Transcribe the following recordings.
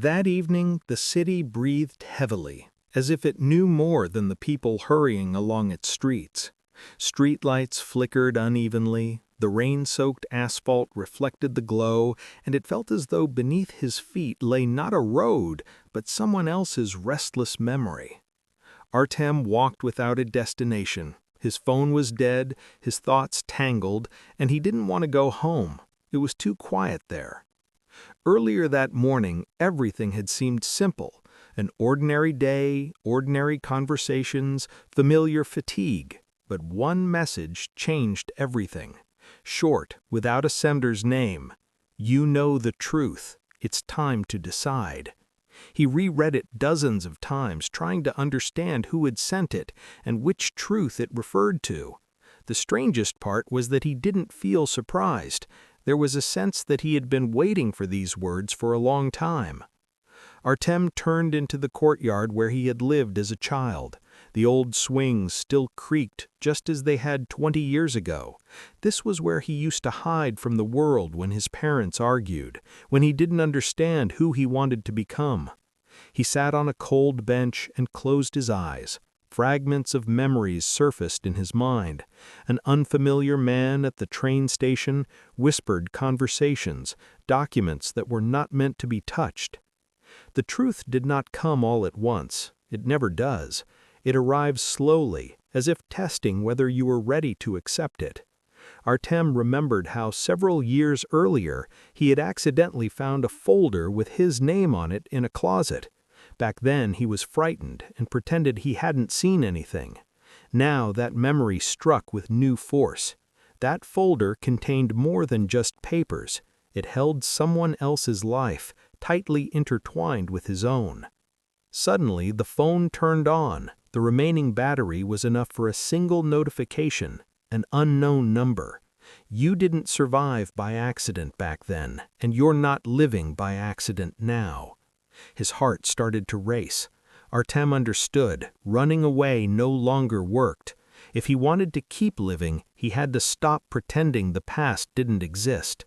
That evening, the city breathed heavily, as if it knew more than the people hurrying along its streets. Streetlights flickered unevenly, the rain-soaked asphalt reflected the glow, and it felt as though beneath his feet lay not a road, but someone else's restless memory. Artem walked without a destination. His phone was dead, his thoughts tangled, and he didn't want to go home. It was too quiet there. Earlier that morning, everything had seemed simple. An ordinary day, ordinary conversations, familiar fatigue. But one message changed everything. Short, without a sender's name. "You know the truth. It's time to decide." He reread it dozens of times, trying to understand who had sent it and which truth it referred to. The strangest part was that he didn't feel surprised. There was a sense that he had been waiting for these words for a long time. Artem turned into the courtyard where he had lived as a child. The old swings still creaked just as they had 20 years ago. This was where he used to hide from the world when his parents argued, when he didn't understand who he wanted to become. He sat on a cold bench and closed his eyes. Fragments of memories surfaced in his mind. An unfamiliar man at the train station, whispered conversations, documents that were not meant to be touched. The truth did not come all at once. It never does. It arrives slowly, as if testing whether you were ready to accept it. Artem remembered how several years earlier he had accidentally found a folder with his name on it in a closet. Back then he was frightened and pretended he hadn't seen anything. Now that memory struck with new force. That folder contained more than just papers. It held someone else's life, tightly intertwined with his own. Suddenly the phone turned on. The remaining battery was enough for a single notification, an unknown number. You didn't survive by accident back then, and you're not living by accident now. His heart started to race. Artem understood. Running away no longer worked. If he wanted to keep living, he had to stop pretending the past didn't exist.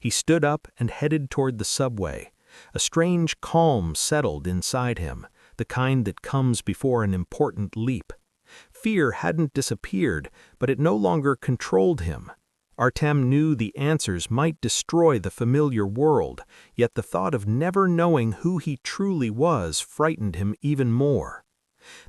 He stood up and headed toward the subway. A strange calm settled inside him, the kind that comes before an important leap. Fear hadn't disappeared, but it no longer controlled him. Artem knew the answers might destroy the familiar world, yet the thought of never knowing who he truly was frightened him even more.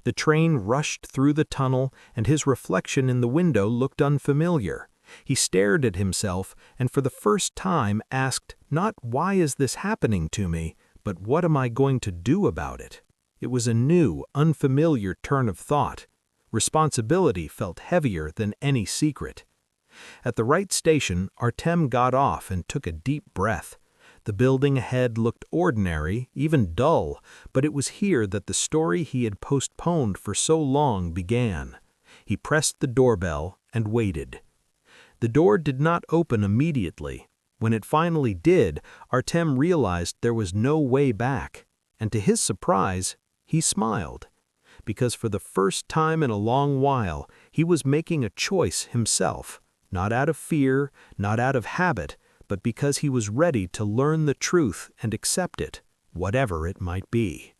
The train rushed through the tunnel, and his reflection in the window looked unfamiliar. He stared at himself and for the first time asked, not "Why is this happening to me?" but "What am I going to do about it?" It was a new, unfamiliar turn of thought. Responsibility felt heavier than any secret. At the right station, Artem got off and took a deep breath. The building ahead looked ordinary, even dull, but it was here that the story he had postponed for so long began. He pressed the doorbell and waited. The door did not open immediately. When it finally did, Artem realized there was no way back. And to his surprise, he smiled. Because for the first time in a long while, he was making a choice himself. Not out of fear, not out of habit, but because he was ready to learn the truth and accept it, whatever it might be.